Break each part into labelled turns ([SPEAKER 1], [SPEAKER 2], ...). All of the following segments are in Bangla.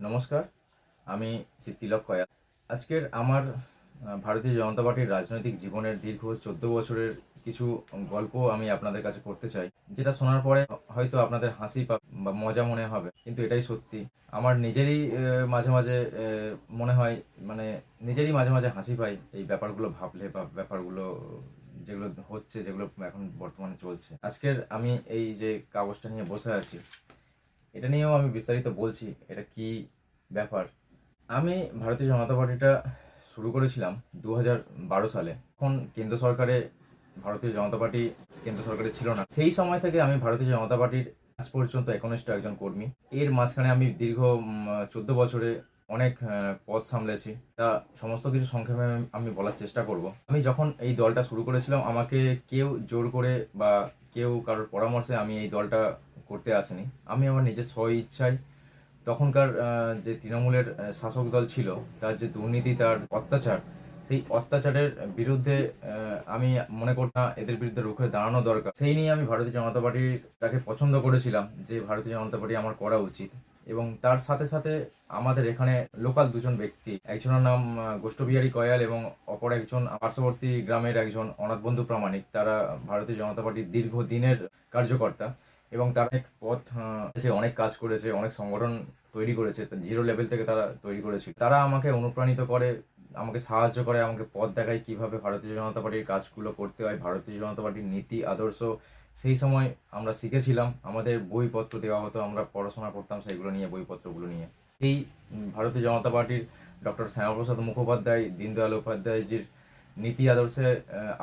[SPEAKER 1] নমস্কার, আমি শ্রী তিলক কয়াল। আজকের আমার ভারতীয় জনতা পার্টির রাজনৈতিক জীবনের দীর্ঘ ১৪ বছরের কিছু গল্প আমি আপনাদের কাছে করতে চাই। যেটা শোনার পরে হয়তো আপনাদের হাসি বা মজা মনে হবে। কিন্তু এটাই সত্যি। আমার নিজেরই মাঝে, মাঝে মনে হয় মানে নিজেরই মাঝে, মাঝে হাসি পায় এই ব্যাপারগুলো ভাবলে বা ব্যাপারগুলো যেগুলো হচ্ছে, যেগুলো এখন বর্তমানে চলছে। আজকের আমি এই যে কাগজটা নিয়ে বসে আছি, এটা নিয়েও আমি বিস্তারিত বলছি এটা কী ব্যাপার। আমি ভারতীয় জনতা পার্টিটা শুরু করেছিলাম ২০১২ সালে। তখন কেন্দ্র সরকারে ভারতীয় জনতা পার্টি কেন্দ্র সরকারে ছিল না। সেই সময় থেকে আমি ভারতীয় জনতা পার্টির আজ পর্যন্ত একনিষ্ঠ একজন কর্মী। এর মাঝখানে আমি দীর্ঘ ১৪ বছরে অনেক পদ সামলেছি। তা সমস্ত কিছু সংক্ষেপে আমি বলার চেষ্টা করব। আমি যখন এই দলটা শুরু করেছিলাম, আমাকে কেউ জোর করে বা কেউ কারোর পরামর্শে আমি এই দলটা করতে আসিনি। আমি আমার নিজের স্বইচ্ছায় তখনকার যে তৃণমূলের শাসক দল ছিল, তার যে দুর্নীতি, তার অত্যাচার, সেই অত্যাচারের বিরুদ্ধে আমি মনে করতাম এদের বিরুদ্ধে রুখে দাঁড়ানো দরকার। সেই নিয়ে আমি ভারতীয় জনতা পার্টিটাকে পছন্দ করেছিলাম যে ভারতীয় জনতা পার্টি আমার করা উচিত। এবং তার সাথে সাথে আমাদের এখানে লোকাল দুজন ব্যক্তি, একজনের নাম গোষ্ঠবিহারী কয়াল এবং অপর একজন পার্শ্ববর্তী গ্রামের একজন অনাথবন্ধু প্রামাণিক, তারা ভারতীয় জনতা পার্টির দীর্ঘদিনের কার্যকর্তা এবং তারা অনেক পথ অনেক কাজ করেছে, অনেক সংগঠন তৈরি করেছে, জিরো লেভেল থেকে তারা তৈরি করেছিল। তারা আমাকে অনুপ্রাণিত করে, আমাকে সাহায্য করে, আমাকে পথ দেখায় কীভাবে ভারতীয় জনতা পার্টির কাজগুলো করতে হয়, ভারতীয় জনতা পার্টির নীতি আদর্শ সেই সময় আমরা শিখেছিলাম। আমাদের বইপত্র দেওয়া হতো, আমরা পড়াশোনা করতাম সেইগুলো নিয়ে, বইপত্রগুলো নিয়ে। এই ভারতীয় জনতা পার্টির ডক্টর শ্যামাপ্রসাদ মুখোপাধ্যায়, দীনদয়াল উপাধ্যায়জির নীতি আদর্শে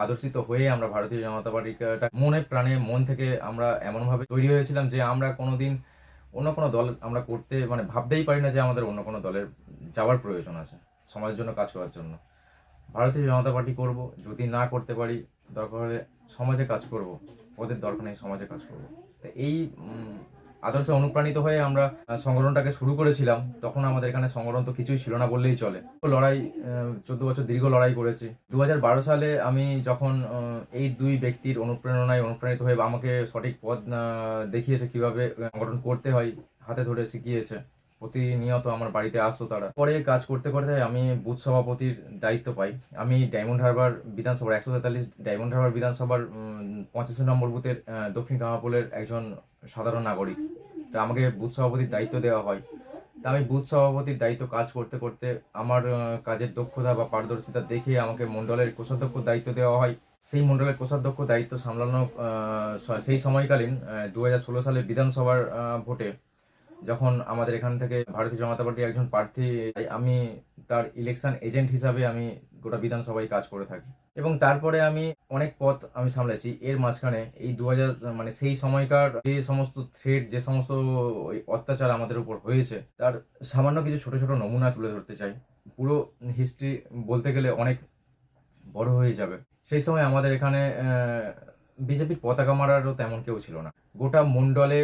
[SPEAKER 1] আদর্শিত হয়ে আমরা ভারতীয় জনতা পার্টিটা মনে প্রাণে মন থেকে আমরা এমনভাবে তৈরি হয়েছিলাম যে আমরা কোনোদিন অন্য কোনো দল আমরা করতে ভাবতেই পারি না যে আমাদের অন্য কোনো দলের যাওয়ার প্রয়োজন আছে সমাজের জন্য কাজ করার জন্য। ভারতীয় জনতা পার্টি করব, যদি না করতে পারি দরকার হলে সমাজে কাজ করব, ওদের দরকার নেই, সমাজে কাজ করব। তো এই আদর্শে অনুপ্রাণিত হয়ে আমরা সংগঠনটাকে শুরু করেছিলাম। তখন আমাদের এখানে সংগঠন তো কিছুই ছিল না বললেই চলে। লড়াই ১৪ বছর দীর্ঘ লড়াই করেছি। ২০১২ সালে আমি যখন এই দুই ব্যক্তির অনুপ্রেরণায় অনুপ্রাণিত হয়ে আমাকে সঠিক পথ দেখিয়েছে কীভাবে সংগঠন করতে হয়, হাতে ধরে শিখিয়েছে। প্রতিনিয়ত আমার বাড়িতে আসতো তারা। পরে কাজ করতে করতে আমি বুথ সভাপতির দায়িত্ব পাই। আমি ডায়মন্ড হারবার বিধানসভার ১৪৩ ডায়মন্ড হারবার বিধানসভার ৮৫ নম্বর বুথের দক্ষিণ কামারপুলের একজন সাধারণ নাগরিক। তা আমাকে বুথ সভাপতির দায়িত্ব দেওয়া হয়। তা আমি বুথ সভাপতির দায়িত্ব কাজ করতে করতে আমার কাজের দক্ষতা বা পারদর্শিতা দেখে আমাকে মণ্ডলের কোষাধ্যক্ষ দায়িত্ব দেওয়া হয়। সেই মণ্ডলের কোষাধ্যক্ষ দায়িত্ব সামলানো সেই সময়কালীন ২০১৬ সালের বিধানসভার ভোটে যখন আমাদের এখান থেকে ভারতীয় জনতা পার্টির একজন প্রার্থী, আমি তার ইলেকশন এজেন্ট হিসাবে আমি গোটা বিধানসভায় কাজ করে থাকি। এবং তারপরে আমি অনেক পথ আমি সামলেছি। এর মাঝখানে এই ২০০০ সেই সময়কার যে সমস্ত থ্রেট, যে সমস্ত ওই অত্যাচার আমাদের উপর হয়েছে, তার সামান্য কিছু ছোট ছোট নমুনা তুলে ধরতে চাই। পুরো হিস্ট্রি বলতে গেলে অনেক বড় হয়ে যাবে। সেই সময় আমাদের এখানে বিজেপির পতাকা মারারও তেমন কেউ ছিল না। গোটা মণ্ডলে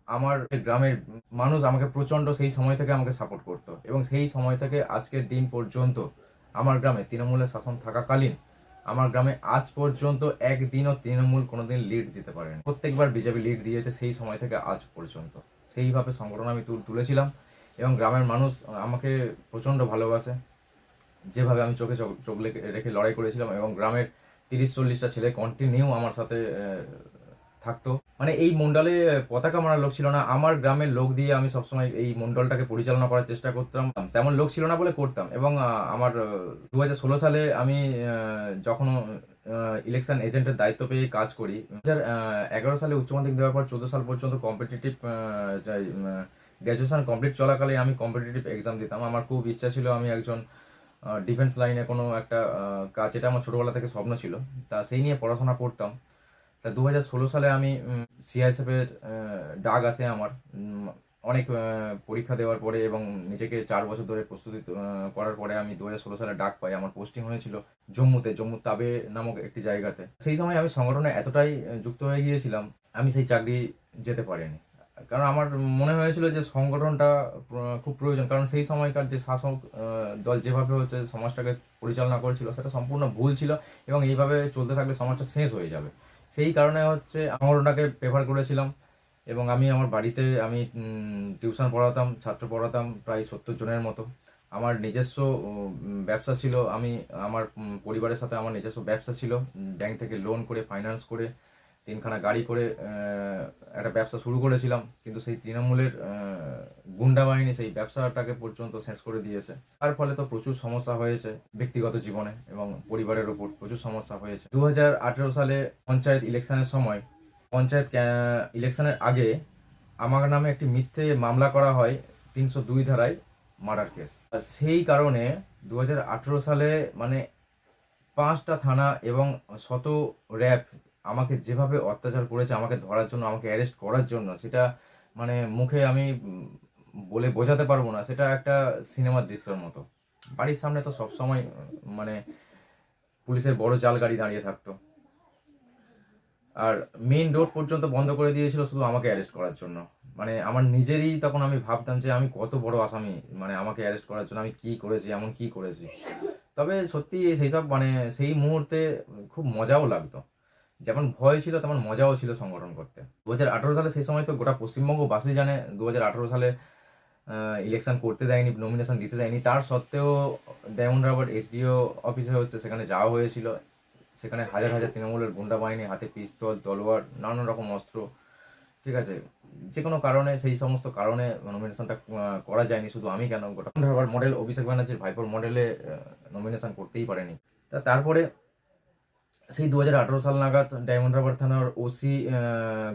[SPEAKER 1] আমার গ্রামের মানুষ আমাকে প্রচণ্ড সেই সময় থেকে আমাকে সাপোর্ট করতো এবং সেই সময় থেকে আজকের দিন পর্যন্ত আমার গ্রামে তৃণমূলের শাসন থাকাকালীন আমার গ্রামে আজ পর্যন্ত একদিনও তৃণমূল কোনোদিন লিড দিতে পারেনি। প্রত্যেকবার বিজেপি লিড দিয়েছে সেই সময় থেকে আজ পর্যন্ত। সেইভাবে সংগঠন আমি তুলেছিলাম এবং গ্রামের মানুষ আমাকে প্রচণ্ড ভালোবাসে। যেভাবে আমি চোখে চোখ রেখে লড়াই করেছিলাম এবং গ্রামের ৩০-৪০টা ছেলে কন্টিনিউ আমার সাথে থাকতো। এই মণ্ডলে পতাকা মারার লোক ছিল না, আমার গ্রামের লোক দিয়ে আমি সবসময় এই মণ্ডলটাকে পরিচালনা করার চেষ্টা করতাম। তেমন লোক ছিল না বলে করতাম। এবং আমার ২০১৬ সালে আমি যখন ইলেকশন এজেন্টের দায়িত্ব পেয়ে কাজ করি, ২০১১ সালে উচ্চ মাধ্যমিক দেওয়ার পর ১৪ সাল পর্যন্ত কম্পিটিটিভ গ্র্যাজুয়েশন কমপ্লিট চলাকালীন আমি কম্পিটিটিভ এক্সাম দিতাম। আমার খুব ইচ্ছা ছিল আমি একজন ডিফেন্স লাইনে কোনো একটা কাজ, এটা আমার ছোটোবেলা থেকে স্বপ্ন ছিল। তা সেই নিয়ে পড়াশোনা করতাম। তা ২০১৬ সালে আমি সিআইএসএফের ডাক আসে আমার। অনেক পরীক্ষা দেওয়ার পরে এবং নিজেকে ৪ বছর ধরে প্রস্তুতি করার পরে আমি ২০১৬ সালে ডাক পাই। আমার পোস্টিং হয়েছিল জম্মু তাবে নামক একটি জায়গাতে। সেই সময় আমি সংগঠনে এতটাই যুক্ত হয়ে গিয়েছিলাম, আমি সেই চাকরি যেতে পারিনি। কারণ আমার মনে হয়েছিল যে সংগঠনটা খুব প্রয়োজন। কারণ সেই সময়কার যে শাসক দল যেভাবে হচ্ছে সমাজটাকে পরিচালনা করেছিল, সেটা সম্পূর্ণ ভুল ছিল এবং এইভাবে চলতে থাকলে সমাজটা শেষ হয়ে যাবে। সেই কারণে হচ্ছে সংগঠনটাকে প্রেফার করেছিলাম এবং আমি আমার বাড়িতে আমি টিউশন পড়াতাম, ছাত্র পড়াতাম প্রায় 70 জনের মতো। আমার নিজস্ব ব্যবসা ছিল। আমি আমার পরিবারের সাথে আমার নিজস্ব ব্যবসা ছিল। ব্যাংক থেকে লোন করে, ফাইন্যান্স করে, 3খানা গাড়ি করে একটা ব্যবসা শুরু করেছিলাম। কিন্তু সেই তৃণমূলের গুন্ডা বাহিনী সেই ব্যবসাটাকে পর্যন্ত শেষ করে দিয়েছে। তার ফলে তো প্রচুর সমস্যা হয়েছে ব্যক্তিগত জীবনে এবং পরিবারের ওপর প্রচুর সমস্যা হয়েছে। 2018 সালে পঞ্চায়েত ইলেকশনের সময়, পঞ্চায়েত ইলেকশনের আগে আমার নামে একটি মিথ্যে মামলা করা হয় 302 ধারায়, মার্ডার কেস। সেই কারণে 2018 সালে মানে 5টা থানা এবং শত র্যাব আমাকে যেভাবে অত্যাচার করেছে, আমাকে ধরার জন্য, আমাকে অ্যারেস্ট করার জন্য, সেটা মানে মুখে আমি বলে বোঝাতে পারবো না। সেটা একটা সিনেমার দৃশ্যের মতো। বাড়ির সামনে তো সবসময় মানে পুলিশের বড় জাল গাড়ি দাঁড়িয়ে থাকতো, আর মেইন রোড পর্যন্ত বন্ধ করে দিয়েছিল শুধু আমাকে অ্যারেস্ট করার জন্য। মানে আমার নিজেরই তখন আমি ভাবতাম যে আমি কত বড় আসামি, মানে আমাকে অ্যারেস্ট করার জন্য আমি কি করেছি, এমন কি করেছি। তবে সত্যি সেই সব মানে সেই মুহূর্তে খুব মজাও লাগতো। যেমন ভয় ছিল তেমন মজাও ছিল সংগঠন করতে। 2018 সালে সেই সময় তো গোটা পশ্চিমবঙ্গবাসী জানে 2018 সালে ইলেকশন করতে দেয়নি, নমিনেশন দিতে দেয়নি। তার সত্ত্বেও ডায়মন্ড হারবার এসডিও অফিসে হচ্ছে, সেখানে যাওয়া হয়েছিল। সেখানে হাজার হাজার তৃণমূলের গুন্ডা বাহিনী, হাতে পিস্তল, তলোয়ার, নানান রকম অস্ত্র। ঠিক আছে, যে কোনো কারণে, সেই সমস্ত কারণে নমিনেশনটা করা যায়নি। শুধু আমি কেন, গোটা হারবার মডেল অভিষেক ব্যানার্জির ভাইপোর মডেলে নমিনেশন করতেই পারেনি। তারপরে সেই 2018 সাল নাগাদ ডায়মন্ড হারবার থানার ওসি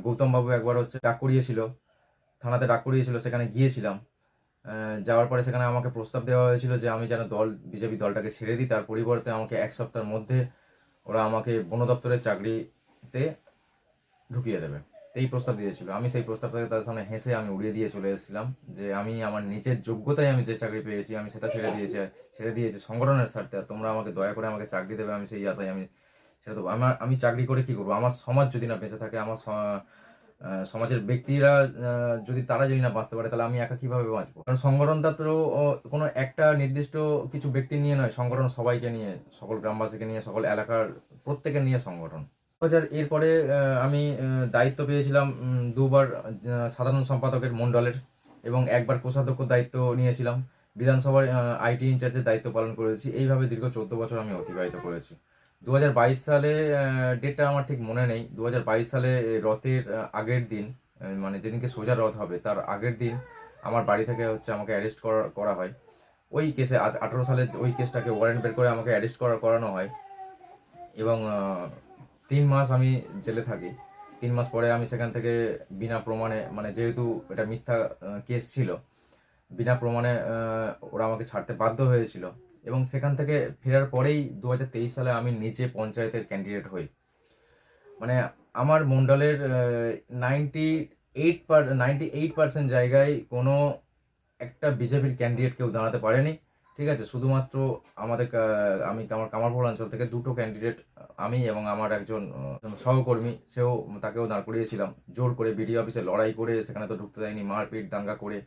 [SPEAKER 1] গৌতম বাবু একবার হচ্ছে ডাক করিয়েছিল, থানাতে ডাক করিয়েছিল, সেখানে গিয়েছিলাম। যাওয়ার পরে সেখানে আমাকে প্রস্তাব দেওয়া হয়েছিল যে আমি যেন বিজেপি দলটাকে ছেড়ে দিই, তার পরিবর্তে আমাকে 1 সপ্তাহের মধ্যে ওরা আমাকে বন দপ্তরের চাকরিতে ঢুকিয়ে দেবে। এই প্রস্তাব দিয়েছিল। আমি সেই প্রস্তাবটাকে তাদের সামনে হেসে আমি উড়িয়ে দিয়ে চলে এসেছিলাম যে আমি আমার নিজের যোগ্যতায় আমি যে চাকরি পেয়েছি আমি সেটা ছেড়ে দিয়েছি সংগঠনের স্বার্থে। আর তোমরা আমাকে দয়া করে আমাকে চাকরি দেবে, আমি সেই আশায় আমি ছেড়ে দেবো। আমি চাকরি করে কি করবো? আমার সমাজ যদি না বেঁচে থাকে, আমার সমাজের ব্যক্তিরা যদি তারা যদি না বাঁচতে পারে, তাহলে আমি একা কিভাবে বাঁচবো? কারণ সংগঠনটা তো কোনো একটা নির্দিষ্ট কিছু ব্যক্তি নিয়ে নয়, সংগঠন সবাইকে নিয়ে, সকল গ্রামবাসীকে নিয়ে, সকল এলাকার প্রত্যেকের নিয়ে সংগঠন। এরপরে আমি দায়িত্ব পেয়েছিলাম 2বার সাধারণ সম্পাদকের মণ্ডলের, এবং একবার কোষাধ্যক্ষ দায়িত্ব নিয়েছিলাম। বিধানসভার আইটি ইনচার্জের দায়িত্ব পালন করেছি। এইভাবে দীর্ঘ 14 বছর আমি অতিবাহিত করেছি। 2022 সালে, ডেটটা আমার ঠিক মনে নেই, 2022 সালে রথের আগের দিন, মানে যেদিনকে সোজা রথ হবে তার আগের দিন আমার বাড়ি থেকে হচ্ছে আমাকে অ্যারেস্ট করা হয়। ওই কেসে 18 সালে ওই কেসটাকে ওয়ারেন্ট বের করে আমাকে অ্যারেস্ট করানো হয়, এবং 3 মাস আমি জেলে থাকি। 3 মাস পরে আমি সেখান থেকে বিনা প্রমাণে, মানে যেহেতু এটা মিথ্যা কেস ছিল, বিনা প্রমাণে ওরা আমাকে ছাড়তে বাধ্য হয়েছিল। এবং সেখান থেকে ফেরার পরেই 2023 সালে আমি নিজে পঞ্চায়েতের ক্যান্ডিডেট হই। মানে আমার মণ্ডলের 98% জায়গায় কোনো একটা বিজেপির ক্যান্ডিডেট কেউ দাঁড়াতে পারেনি। ঠিক আছে, শুধুমাত্র আমার কামারপুর অঞ্চল থেকে 2টো ক্যান্ডিডেট, আমি এবং আমার একজন সহকর্মী, তাকেও দাঁড় করিয়েছিলাম জোর করে। বিডিও অফিসে লড়াই করে, সেখানে তো ঢুকতে দেয়নি, মারপিট দাঙ্গা করে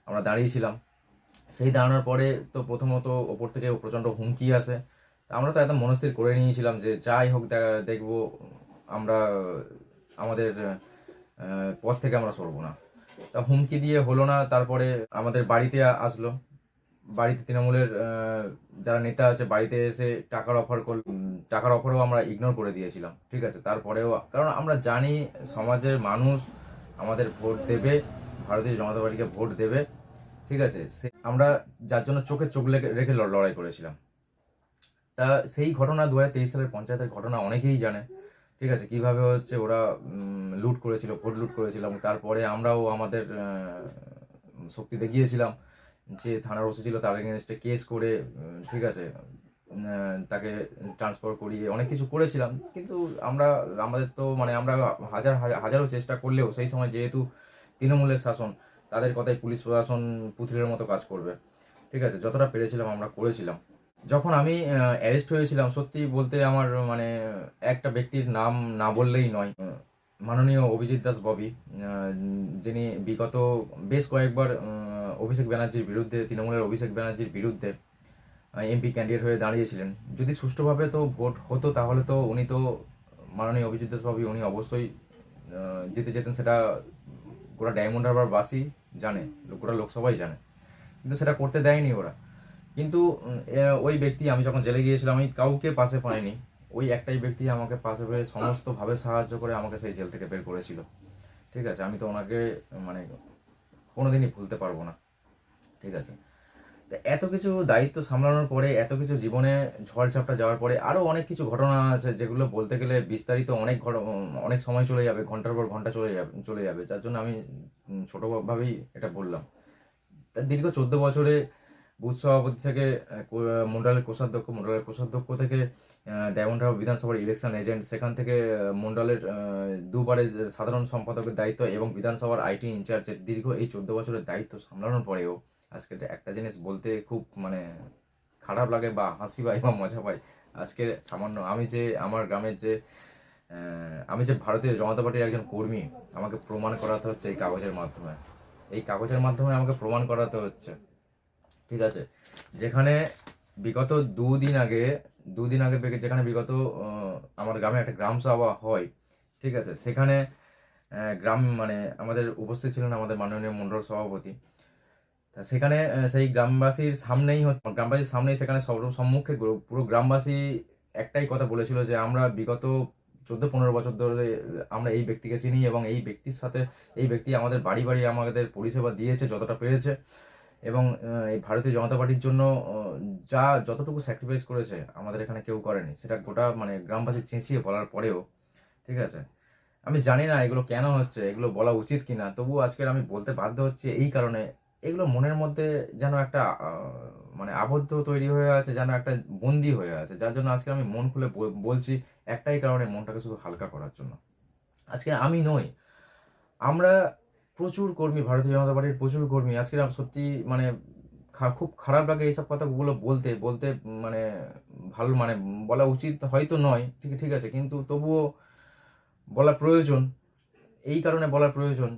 [SPEAKER 1] আমরা দাঁড়িয়েছিলাম। সেই দাঁড়ানোর পরে তো প্রথমত ওপর থেকে প্রচণ্ড হুমকি আসে। তা আমরা তো একদম মনস্থির করে নিয়েছিলাম যে যাই হোক দেখবো, আমরা আমাদের পথ থেকে আমরা সরবো না। তা হুমকি দিয়ে হলো না। তারপরে আমাদের বাড়িতে আসলো, বাড়িতে তৃণমূলের যারা নেতা আছে বাড়িতে এসে টাকার অফারও আমরা ইগনোর করে দিয়েছিলাম। ঠিক আছে, তারপরেও কারণ আমরা জানি সমাজের মানুষ আমাদের ভোট দেবে, ভারতীয় জনতা পার্টিকে ভোট দেবে। ঠিক আছে, আমরা যার জন্য চোখে চোখ রেখে লড়াই করেছিলাম। তা সেই ঘটনা 2023 সালের পঞ্চায়েতের ঘটনা অনেকেই জানে। ঠিক আছে, কিভাবে হচ্ছে ওরা লুট করেছিল, ভোট লুট করেছিলাম। তারপরে আমরাও আমাদের শক্তি দেখিয়েছিলাম, যে থানার ওসি ছিল তার এগেনস্টে কেস করে, ঠিক আছে, তাকে ট্রান্সফার করিয়ে অনেক কিছু করেছিলাম। কিন্তু আমাদের তো মানে আমরা হাজারো চেষ্টা করলেও সেই সময় যেহেতু তৃণমূলের শাসন, তাদের কথায় পুলিশ প্রশাসন পুতুলের মতো কাজ করবে। ঠিক আছে, যতটা পেরেছিলাম আমরা করেছিলাম। যখন আমি অ্যারেস্ট হয়েছিলাম, সত্যি বলতে আমার মানে একটা ব্যক্তির নাম না বললেই নয়, মাননীয় অভিজিৎ দাস ববি, যিনি বিগত বেশ কয়েকবার অভিষেক ব্যানার্জির বিরুদ্ধে, তৃণমূলের অভিষেক ব্যানার্জির বিরুদ্ধে এমপি ক্যান্ডিডেট হয়ে দাঁড়িয়েছিলেন। যদি সুষ্ঠুভাবে তো ভোট হতো, তাহলে তো উনি তো, মাননীয় অভিজিৎ দাস ববি, উনি অবশ্যই জিতে যেতেন, সেটা গোটা ডায়মন্ড হারবারবাসী জানে, গোটা লোকসভাই জানে, কিন্তু সেটা করতে দেয়নি ওরা। কিন্তু ওই ব্যক্তি, আমি যখন জেলে গিয়েছিলাম আমি কাউকে পাশে পাইনি, ওই একটাই ব্যক্তি আমাকে পাশে পেয়ে সমস্তভাবে সাহায্য করে আমাকে সেই জেল থেকে বের করেছিল। ঠিক আছে, আমি তো ওনাকে মানে কোনোদিনই ভুলতে পারবো না। ঠিক আছে, তো এত কিছু দায়িত্ব সামলানোর পরে, এত কিছু জীবনে ঝড়ঝাপটা যাওয়ার পরে আরও অনেক কিছু ঘটনা আছে যেগুলো বলতে গেলে বিস্তারিত অনেক সময় চলে যাবে, ঘন্টার পর ঘন্টা চলে যাবে, যার জন্য আমি ছোটোভাবেই এটা বললাম। তার দীর্ঘ 14 বছরে বুথ সভাপতি থেকে মন্ডলের কোষাধ্যক্ষ থেকে ডায়মন্ড হারবার বিধানসভার ইলেকশন এজেন্ট, সেখান থেকে মন্ডলের দুবারের সাধারণ সম্পাদকের দায়িত্ব এবং বিধানসভার আইটি ইনচার্জের দীর্ঘ এই 14 বছরের দায়িত্ব সামলানোর পরেও আজকে একটা জিনিস বলতে খুব মানে খারাপ লাগে বা হাসি পাই বা মজা পাই। আজকে সামান্য আমার গ্রামের আমি যে ভারতীয় জনতা পার্টির একজন কর্মী, আমাকে প্রমাণ করাতে হচ্ছে এই কাগজের মাধ্যমে আমাকে প্রমাণ করাতে হচ্ছে। ঠিক আছে, যেখানে বিগত দুদিন আগে যেখানে বিগত আমার গ্রামে একটা গ্রাম সভা হয়। ঠিক আছে, সেখানে আমাদের উপস্থিত ছিলেন আমাদের মাননীয় মণ্ডল সভাপতি। তা সেখানে সেই গ্রামবাসীর সামনেই সেখানে সম্মুখে পুরো গ্রামবাসী একটাই কথা বলেছিল যে আমরা বিগত 14-15 বছর ধরে আমরা এই ব্যক্তিকে চিনি এবং এই ব্যক্তি আমাদের বাড়ি বাড়ি আমাদের পরিষেবা দিয়েছে যতটা পেরেছে, এবং এই ভারতীয় জনতা পার্টির জন্য যতটুকু স্যাক্রিফাইস করেছে আমাদের এখানে কেউ করেনি। সেটা গোটা গ্রামবাসী চেঁচিয়ে বলার পরেও, ঠিক আছে, আমি জানি না এগুলো কেন হচ্ছে, এগুলো বলা উচিত কিনা, তবুও আজকের আমি বলতে বাধ্য হচ্ছে এই কারণে, এগুলো মনের মধ্যে যেন একটা আবদ্ধ তৈরি হয়ে আছে, যেন একটা বন্দি হয়ে আছে, যার জন্য আজকে আমি মন খুলে বলছি, একটাই কারণে, মনটাকে শুধু হালকা করার জন্য। আজকে আমি নই, আমরা প্রচুর কর্মী, ভারতীয় জনতা পার্টির প্রচুর কর্মী। আজকে সত্যি খুব খারাপ লাগে এইসব কথাগুলো বলতে বলতে, মানে ভালো বলা উচিত হয়তো নয়, ঠিক ঠিক আছে, কিন্তু তবুও বলা প্রয়োজন। এই কারণে বলা প্রয়োজন,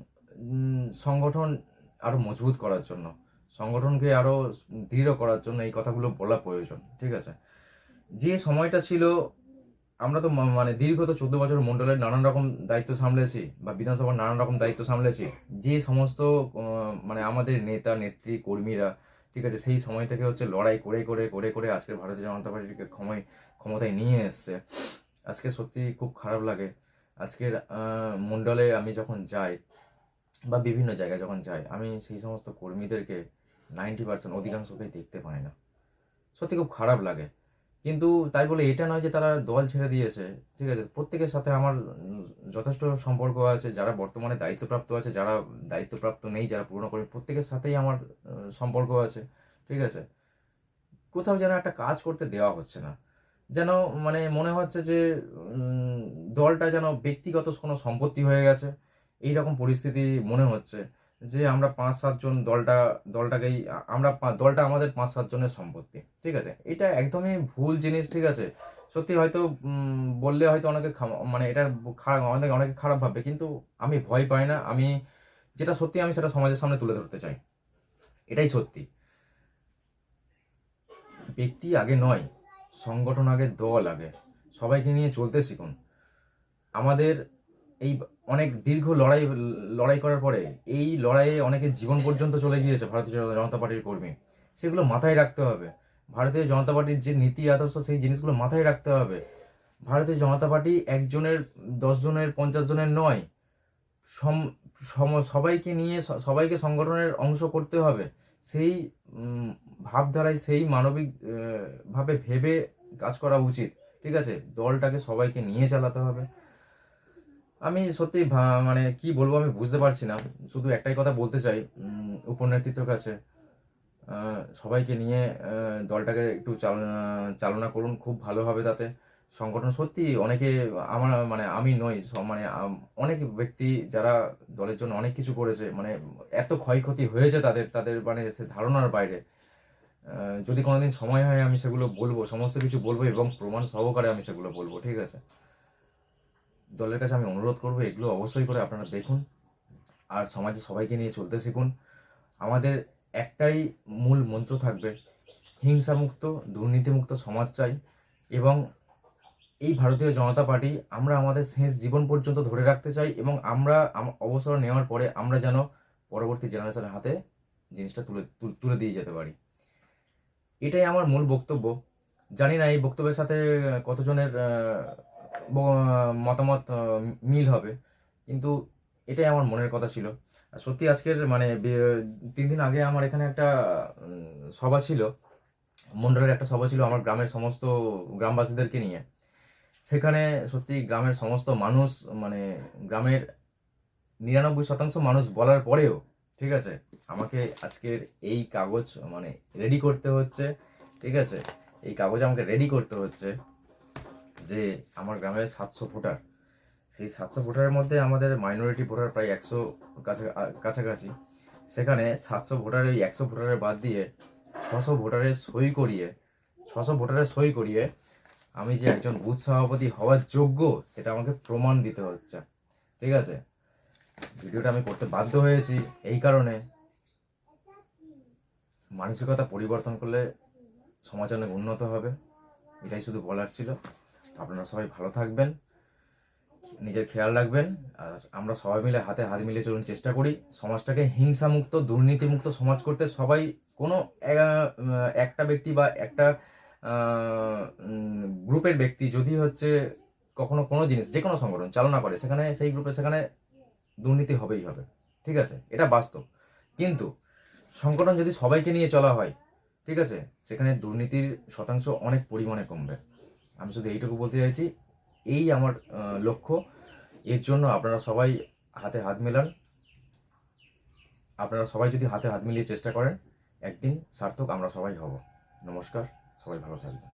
[SPEAKER 1] সংগঠন আরও মজবুত করার জন্য, সংগঠনকে আরও দৃঢ় করার জন্য এই কথাগুলো বলা প্রয়োজন। ঠিক আছে, যে সময়টা ছিল, আমরা তো দীর্ঘত 14 বছর মণ্ডলের নানান রকম দায়িত্ব সামলেছি বা বিধানসভার নানান রকম দায়িত্ব সামলেছি, যে সমস্ত আমাদের নেতা নেত্রী কর্মীরা, ঠিক আছে, সেই সময় থেকে হচ্ছে লড়াই করে করে করে করে আজকের ভারতীয় জনতা পার্টিকে ক্ষমতায় নিয়ে এসছে। আজকে সত্যি খুব খারাপ লাগে। আজকের মণ্ডলে আমি যখন যাই বা বিভিন্ন জায়গায় যখন যাই, আমি সেই সমস্ত কর্মীদেরকে 90% অধিকাংশকেই দেখতে পাই না। সত্যি খুব খারাপ লাগে। কিন্তু তাই বলে এটা নয় যে তারা দল ছেড়ে দিয়েছে। ঠিক আছে, প্রত্যেকের সাথে আমার যথেষ্ট সম্পর্ক আছে, যারা বর্তমানে দায়িত্বপ্রাপ্ত আছে, যারা দায়িত্বপ্রাপ্ত নেই, যারা পুরনো কর্মী, প্রত্যেকের সাথেই আমার সম্পর্ক আছে। ঠিক আছে, কোথাও যেন একটা কাজ করতে দেওয়া হচ্ছে না, যেন মনে হচ্ছে যে দলটা যেন ব্যক্তিগত কোনো সম্পত্তি হয়ে গেছে। এই রকম পরিস্থিতি মনে হচ্ছে যে আমরা 5-7 জন দলটাকেই দলটা আমাদের 5-7 জনের সম্পত্তি। ঠিক আছে, এটা একদমই ভুল জিনিস। ঠিক আছে, সত্যি হয়তো বললে হয়তো অনেকে এটা খারাপ, অনেকে খারাপ ভাববে, কিন্তু আমি ভয় পাই না। আমি যেটা সত্যি আমি সেটা সমাজের সামনে তুলে ধরতে চাই, এটাই সত্যি। ব্যক্তি আগে নয়, সংগঠন আগে, দল আগে। সবাইকে নিয়ে চলতে শিখুন। আমাদের এই অনেক দীর্ঘ লড়াই করার পরে, এই লড়াইয়ে অনেকের জীবন পর্যন্ত চলে গিয়েছে ভারতীয় জনতা পার্টির কর্মী, সেগুলো মাথায় রাখতে হবে। ভারতীয় জনতা পার্টির যে নীতি আদর্শ, সেই জিনিসগুলো মাথায় রাখতে হবে। ভারতীয় জনতা পার্টি একজনের, 10 জনের, 50 জনের নয়, সবাইকে নিয়ে সবাইকে সংগঠনের অংশ করতে হবে। সেই ভাবধারায়, সেই মানবিক ভাবে ভেবে কাজ করা উচিত। ঠিক আছে, দলটাকে সবাইকে নিয়ে চালাতে হবে। আমি সত্যি কি বলবো আমি বুঝতে পারছি না। শুধু একটাই কথা বলতে চাই উপনেতৃত্বের কাছে, সবাইকে নিয়ে দলটাকে একটু চালনা করুন খুব ভালোভাবে। তাতে সংগঠন সত্যি অনেকে, আমার আমি নই, অনেক ব্যক্তি যারা দলের জন্য অনেক কিছু করেছে, এত ক্ষয়ক্ষতি হয়েছে তাদের তাদের সে ধারণার বাইরে। যদি কোনোদিন সময় হয় আমি সেগুলো বলবো, সমস্ত কিছু বলবো এবং প্রমাণ সহকারে আমি সেগুলো বলবো। ঠিক আছে, দলের কাছে আমি অনুরোধ করবো, এগুলো অবশ্যই করে আপনারা দেখুন আর সমাজে সবাইকে নিয়ে চলতে শিখুন। আমাদের একটাই মূল মন্ত্র থাকবে, হিংসামুক্ত, দুর্নীতিমুক্ত সমাজ চাই। এবং এই ভারতীয় জনতা পার্টি আমরা আমাদের শেষ জীবন পর্যন্ত ধরে রাখতে চাই, এবং আমরা অবসর নেওয়ার পরে আমরা যেন পরবর্তী জেনারেশনের হাতে জিনিসটা তুলে দিয়ে যেতে পারি। এটাই আমার মূল বক্তব্য। জানি না এই বক্তব্যের সাথে কতজনের মতামত মিল হবে, কিন্তু এটাই আমার মনের কথা ছিল। আর সত্যি আজকের মানে 3 দিন আগে আমার এখানে একটা সভা ছিল, মণ্ডলের একটা সভা ছিল আমার গ্রামের সমস্ত গ্রামবাসীদেরকে নিয়ে। সেখানে সত্যি গ্রামের সমস্ত মানুষ, মানে গ্রামের 99% মানুষ বলার পরেও, ঠিক আছে, আমাকে আজকের এই কাগজ মানে রেডি করতে হচ্ছে, ঠিক আছে, এই কাগজ আমাকে রেডি করতে হচ্ছে যে আমার গ্রামের 700 ভোটার, সেই 700 ভোটারের মধ্যে আমাদের মাইনরিটি ভোটার প্রায় 100 কাছাকাছি। সেখানে 700 ভোটারের ওই 100 ভোটারের বাদ দিয়ে 600 ভোটারের সই করিয়ে আমি যে একজন বুথ সভাপতি হওয়ার যোগ্য সেটা আমাকে প্রমাণ দিতে হচ্ছে, ঠিক আছে। ভিডিওটা আমি করতে বাধ্য হয়েছি এই কারণে, মানসিকতা পরিবর্তন করলে সমাজ অনেক উন্নত হবে, এটাই শুধু বলার ছিল। আপনারা সবাই ভালো থাকবেন, নিজের খেয়াল রাখবেন, আর আমরা সবাই মিলে হাতে হাত মিলিয়ে চলুন, চেষ্টা করি সমাজটাকে হিংসামুক্ত দুর্নীতিমুক্ত সমাজ করতে। সবাই কোনো একটা ব্যক্তি বা একটা গ্রুপের ব্যক্তি যদি হচ্ছে কখনো কোনো জিনিস যে কোনো সংগঠন চালনা করে, সেখানে সেই গ্রুপে সেখানে দুর্নীতি হবেই হবে, ঠিক আছে, এটা বাস্তব। কিন্তু সংগঠন যদি সবাইকে নিয়ে চলা হয়, ঠিক আছে, সেখানে দুর্নীতির শতাংশ অনেক পরিমাণে কমবে। আমি শুধু এইটুকু বলতে চাইছি, এই আমার লক্ষ্য। এর জন্য আপনারা সবাই হাতে হাত মেলান। আপনারা সবাই যদি হাতে হাত মিলিয়ে চেষ্টা করেন, একদিন সার্থক আমরা সবাই হব। নমস্কার, সবাই ভালো থাকবেন।